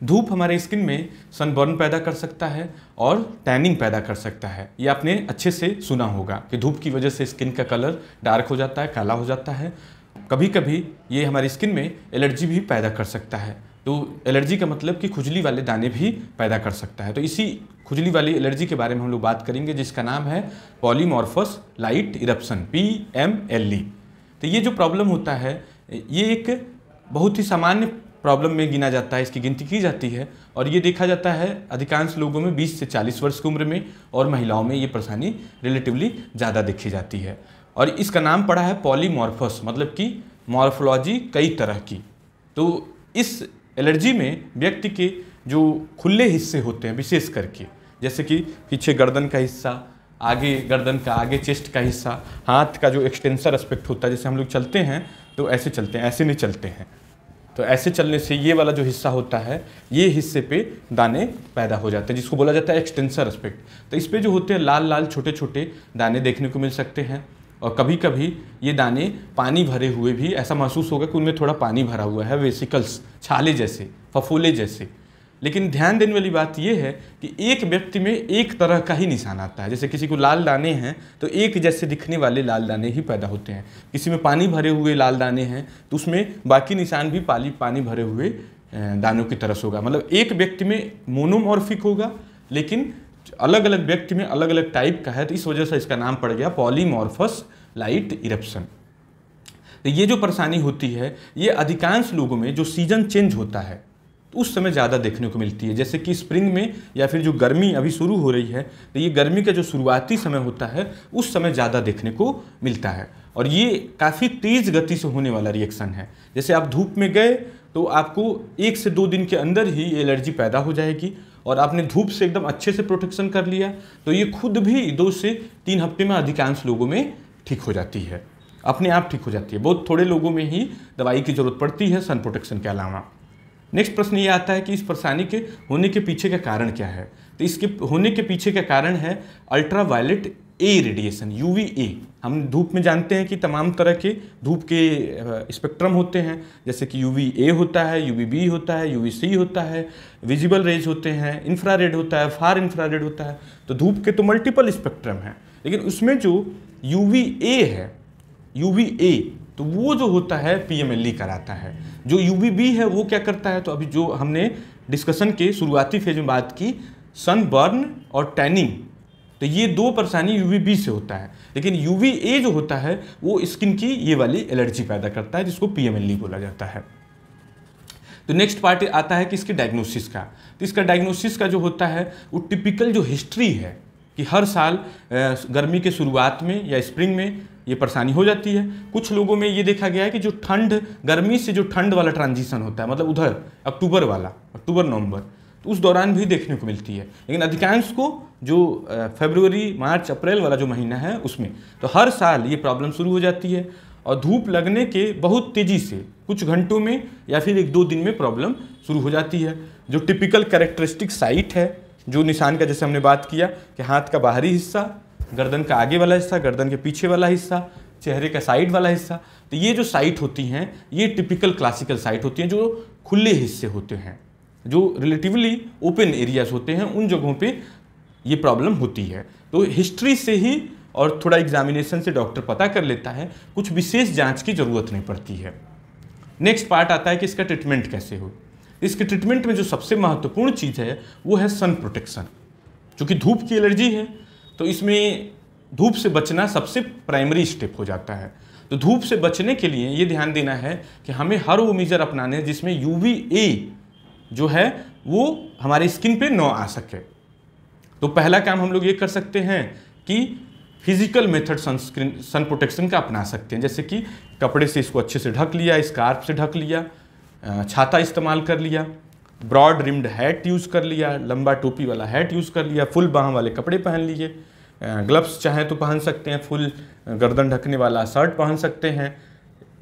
धूप हमारे स्किन में सनबर्न पैदा कर सकता है और टैनिंग पैदा कर सकता है। ये आपने अच्छे से सुना होगा कि धूप की वजह से स्किन का कलर डार्क हो जाता है, काला हो जाता है। कभी कभी ये हमारी स्किन में एलर्जी भी पैदा कर सकता है। तो एलर्जी का मतलब कि खुजली वाले दाने भी पैदा कर सकता है। तो इसी खुजली वाली एलर्जी के बारे में हम लोग बात करेंगे, जिसका नाम है पॉलीमॉर्फस लाइट इरप्शन, PMLE। तो ये जो प्रॉब्लम होता है ये एक बहुत ही सामान्य प्रॉब्लम में गिना जाता है, इसकी गिनती की जाती है और ये देखा जाता है अधिकांश लोगों में 20 से 40 वर्ष की उम्र में, और महिलाओं में ये परेशानी रिलेटिवली ज़्यादा देखी जाती है। और इसका नाम पड़ा है पॉलीमॉर्फस, मतलब कि मॉर्फोलॉजी कई तरह की। तो इस एलर्जी में व्यक्ति के जो खुले हिस्से होते हैं, विशेष करके जैसे कि पीछे गर्दन का हिस्सा, आगे गर्दन का आगे चेस्ट का हिस्सा, हाथ का जो एक्सटेंसर एस्पेक्ट होता है, जैसे हम लोग चलते हैं तो ऐसे चलते हैं, ऐसे नहीं चलते हैं, तो ऐसे चलने से ये वाला जो हिस्सा होता है, ये हिस्से पे दाने पैदा हो जाते हैं, जिसको बोला जाता है एक्सटेंसर एस्पेक्ट। तो इस पे जो होते हैं लाल लाल छोटे छोटे दाने देखने को मिल सकते हैं। और कभी कभी ये दाने पानी भरे हुए भी, ऐसा महसूस होगा कि उनमें थोड़ा पानी भरा हुआ है, वेसिकल्स, छाले जैसे, फफोले जैसे। लेकिन ध्यान देने वाली बात यह है कि एक व्यक्ति में एक तरह का ही निशान आता है। जैसे किसी को लाल दाने हैं तो एक जैसे दिखने वाले लाल दाने ही पैदा होते हैं। किसी में पानी भरे हुए लाल दाने हैं तो उसमें बाकी निशान भी पानी भरे हुए दानों की तरह से होगा। मतलब एक व्यक्ति में मोनोमॉर्फिक होगा, लेकिन अलग अलग व्यक्ति में अलग अलग टाइप का है। तो इस वजह से इसका नाम पड़ गया पॉलीमॉर्फस लाइट इरप्शन। तो ये जो परेशानी होती है ये अधिकांश लोगों में जो सीजन चेंज होता है उस समय ज़्यादा देखने को मिलती है। जैसे कि स्प्रिंग में या फिर जो गर्मी अभी शुरू हो रही है, तो ये गर्मी का जो शुरुआती समय होता है उस समय ज़्यादा देखने को मिलता है। और ये काफ़ी तेज़ गति से होने वाला रिएक्शन है। जैसे आप धूप में गए तो आपको 1 से 2 दिन के अंदर ही एलर्जी पैदा हो जाएगी, और आपने धूप से एकदम अच्छे से प्रोटेक्शन कर लिया तो ये खुद भी 2 से 3 हफ्ते में अधिकांश लोगों में ठीक हो जाती है, अपने आप ठीक हो जाती है। बहुत थोड़े लोगों में ही दवाई की ज़रूरत पड़ती है सन प्रोटेक्शन के अलावा। नेक्स्ट प्रश्न ये आता है कि इस परेशानी के होने के पीछे का कारण क्या है। तो इसके होने के पीछे का कारण है अल्ट्रावायलेट ए रेडिएशन, UVA। हम धूप में जानते हैं कि तमाम तरह के धूप के स्पेक्ट्रम होते हैं, जैसे कि UVA होता है, UVB होता है, UVC होता है, विजिबल रेज होते हैं, इंफ्रारेड होता है, फार इंफ्रारेड होता है। तो धूप के तो मल्टीपल स्पेक्ट्रम हैं, लेकिन उसमें जो UVA है, UVA, तो वो जो होता है PMLE कराता है। जो UVB है वो क्या करता है, तो अभी जो हमने डिस्कशन के शुरुआती फेज में बात की, सनबर्न और टैनिंग, तो ये 2 परेशानी UVB से होता है। लेकिन UVA जो होता है वो स्किन की ये वाली एलर्जी पैदा करता है, जिसको PMLE बोला जाता है। तो नेक्स्ट पार्ट आता है कि इसके डायग्नोसिस का। तो इसका डायग्नोसिस का जो होता है वो टिपिकल जो हिस्ट्री है कि हर साल गर्मी के शुरुआत में या स्प्रिंग में ये परेशानी हो जाती है। कुछ लोगों में ये देखा गया है कि जो गर्मी से जो ठंड वाला ट्रांजिशन होता है, मतलब उधर अक्टूबर वाला, अक्टूबर नवंबर, तो उस दौरान भी देखने को मिलती है। लेकिन अधिकांश को जो फरवरी, मार्च, अप्रैल वाला जो महीना है उसमें, तो हर साल ये प्रॉब्लम शुरू हो जाती है। और धूप लगने के बहुत तेज़ी से कुछ घंटों में या फिर 1-2 दिन में प्रॉब्लम शुरू हो जाती है। जो टिपिकल कैरेक्टरिस्टिक साइट है, जो निशान का जैसे हमने बात किया कि हाथ का बाहरी हिस्सा, गर्दन का आगे वाला हिस्सा, गर्दन के पीछे वाला हिस्सा, चेहरे का साइड वाला हिस्सा, तो ये जो साइट होती हैं ये टिपिकल क्लासिकल साइट होती हैं, जो खुले हिस्से होते हैं, जो रिलेटिवली ओपन एरियाज होते हैं, उन जगहों पे ये प्रॉब्लम होती है। तो हिस्ट्री से ही और थोड़ा एग्जामिनेशन से डॉक्टर पता कर लेता है, कुछ विशेष जाँच की ज़रूरत नहीं पड़ती है। नेक्स्ट पार्ट आता है कि इसका ट्रीटमेंट कैसे हो। इसके ट्रीटमेंट में जो सबसे महत्वपूर्ण चीज़ है वो है सन प्रोटेक्शन। चूँकि धूप की एलर्जी है तो इसमें धूप से बचना सबसे प्राइमरी स्टेप हो जाता है। तो धूप से बचने के लिए ये ध्यान देना है कि हमें हर वो मेजर अपनाने हैं जिसमें UVA जो है वो हमारी स्किन पे न आ सके। तो पहला काम हम लोग ये कर सकते हैं कि फिजिकल मेथड सन प्रोटेक्शन का अपना सकते हैं, जैसे कि कपड़े से इसको अच्छे से ढक लिया, स्कार्फ से ढक लिया, छाता इस्तेमाल कर लिया, ब्रॉड रिम्ड हैट यूज़ कर लिया, लंबा टोपी वाला हैट यूज़ कर लिया, फुल बाह वाले कपड़े पहन लिए, ग्लव्स चाहें तो पहन सकते हैं, फुल गर्दन ढकने वाला शर्ट पहन सकते हैं।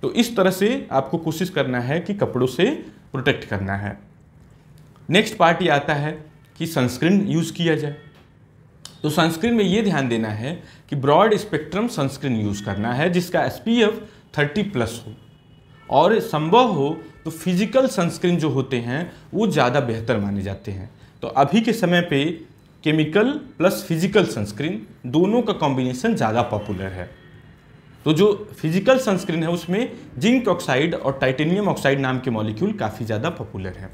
तो इस तरह से आपको कोशिश करना है कि कपड़ों से प्रोटेक्ट करना है। नेक्स्ट पार्ट ये आता है कि सनस्क्रीन यूज़ किया जाए। तो सनस्क्रीन में ये ध्यान देना है कि ब्रॉड स्पेक्ट्रम सनस्क्रीन यूज़ करना है, जिसका SPF 30+ हो, और संभव हो तो फिजिकल सनस्क्रीन जो होते हैं वो ज़्यादा बेहतर माने जाते हैं। तो अभी के समय पे केमिकल प्लस फिजिकल सनस्क्रीन दोनों का कॉम्बिनेशन ज़्यादा पॉपुलर है। तो जो फिजिकल सनस्क्रीन है उसमें जिंक ऑक्साइड और टाइटेनियम ऑक्साइड नाम के मॉलिक्यूल काफ़ी ज़्यादा पॉपुलर है।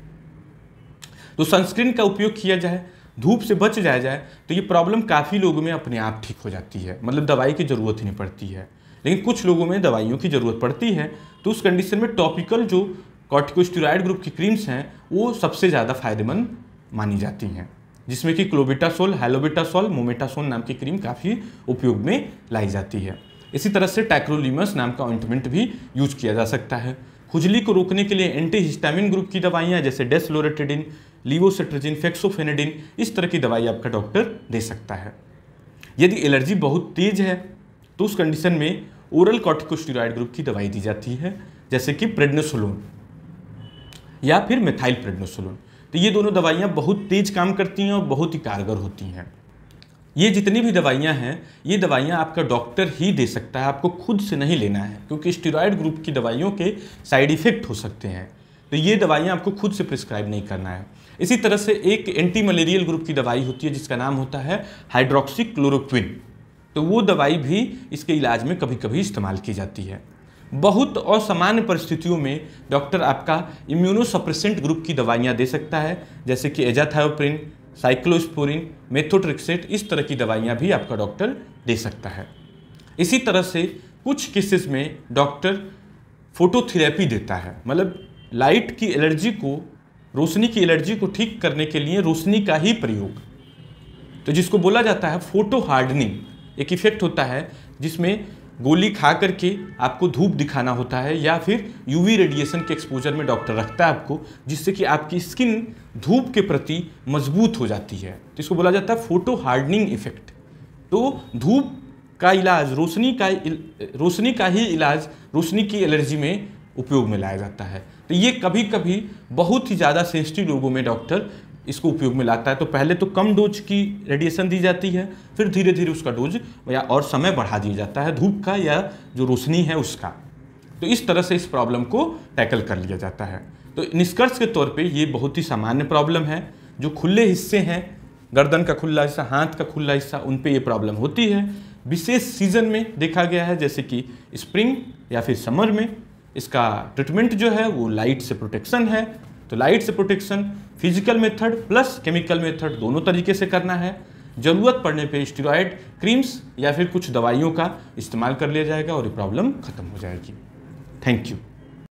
तो सनस्क्रीन का उपयोग किया जाए, धूप से बच जाया जाए, तो ये प्रॉब्लम काफ़ी लोगों में अपने आप ठीक हो जाती है, मतलब दवाई की ज़रूरत ही नहीं पड़ती है। लेकिन कुछ लोगों में दवाइयों की ज़रूरत पड़ती है, तो उस कंडीशन में टॉपिकल जो कॉर्टिकोस्टेरॉइड ग्रुप की क्रीम्स हैं वो सबसे ज़्यादा फायदेमंद मानी जाती हैं, जिसमें कि क्लोबेटासोल, हैलोबेटासोल, मोमेटासोल नाम की क्रीम काफ़ी उपयोग में लाई जाती है। इसी तरह से टैक्रोलिमस नाम का ऑइंटमेंट भी यूज किया जा सकता है। खुजली को रोकने के लिए एंटीहिस्टामिन ग्रुप की दवाइयाँ जैसे डेस्लोरेटिडिन, लीवोसिट्राजिन, फेक्सोफेनेडिन, इस तरह की दवाई आपका डॉक्टर दे सकता है। यदि एलर्जी बहुत तेज है तो उस कंडीशन में ओरल कॉर्टिकोस्टेरॉइड ग्रुप की दवाई दी जाती है, जैसे कि प्रेडनिसोलोन या फिर मेथाइल प्रेडनिसोलोन। तो ये दोनों दवाइयाँ बहुत तेज काम करती हैं और बहुत ही कारगर होती हैं। ये जितनी भी दवाइयाँ हैं, ये दवाइयाँ आपका डॉक्टर ही दे सकता है, आपको खुद से नहीं लेना है, क्योंकि स्टेरॉइड ग्रुप की दवाइयों के साइड इफ़ेक्ट हो सकते हैं। तो ये दवाइयाँ आपको खुद से प्रिस्क्राइब नहीं करना है। इसी तरह से एक एंटी मलेरियल ग्रुप की दवाई होती है जिसका नाम होता है हाइड्रोक्सीक्लोरोक्विन। तो वो दवाई भी इसके इलाज में कभी कभी इस्तेमाल की जाती है। बहुत असामान्य परिस्थितियों में डॉक्टर आपका इम्यूनोसप्रेसेंट ग्रुप की दवाइयाँ दे सकता है, जैसे कि एजाथायोप्रिन, साइक्लोस्पोरिन, मेथोट्रेक्सेट, इस तरह की दवाइयाँ भी आपका डॉक्टर दे सकता है। इसी तरह से कुछ केसेस में डॉक्टर फोटोथेरेपी देता है, मतलब लाइट की एलर्जी को, रोशनी की एलर्जी को ठीक करने के लिए रोशनी का ही प्रयोग, तो जिसको बोला जाता है फोटो हार्डनिंग। एक इफेक्ट होता है जिसमें गोली खा करके आपको धूप दिखाना होता है या फिर यूवी रेडिएशन के एक्सपोजर में डॉक्टर रखता है आपको, जिससे कि आपकी स्किन धूप के प्रति मजबूत हो जाती है। तो इसको बोला जाता है फोटो हार्डनिंग इफेक्ट। तो धूप का इलाज, रोशनी का ही इलाज रोशनी की एलर्जी में उपयोग में लाया जाता है। तो ये कभी कभी बहुत ही ज़्यादा सेंसिटिव लोगों में डॉक्टर इसको उपयोग में लाता है। तो पहले तो कम डोज की रेडिएशन दी जाती है, फिर धीरे धीरे उसका डोज या और समय बढ़ा दिया जाता है, धूप का या जो रोशनी है उसका। तो इस तरह से इस प्रॉब्लम को टैकल कर लिया जाता है। तो निष्कर्ष के तौर पे ये बहुत ही सामान्य प्रॉब्लम है। जो खुले हिस्से हैं, गर्दन का खुला हिस्सा, हाथ का खुला हिस्सा, उन पे ये प्रॉब्लम होती है। विशेष सीजन में देखा गया है, जैसे कि स्प्रिंग या फिर समर में। इसका ट्रीटमेंट जो है वो लाइट से प्रोटेक्शन है। तो लाइट से protection physical method plus chemical method दोनों तरीके से करना है। ज़रूरत पड़ने पे स्टेरॉइड क्रीम्स या फिर कुछ दवाइयों का इस्तेमाल कर लिया जाएगा और ये प्रॉब्लम खत्म हो जाएगी। Thank you.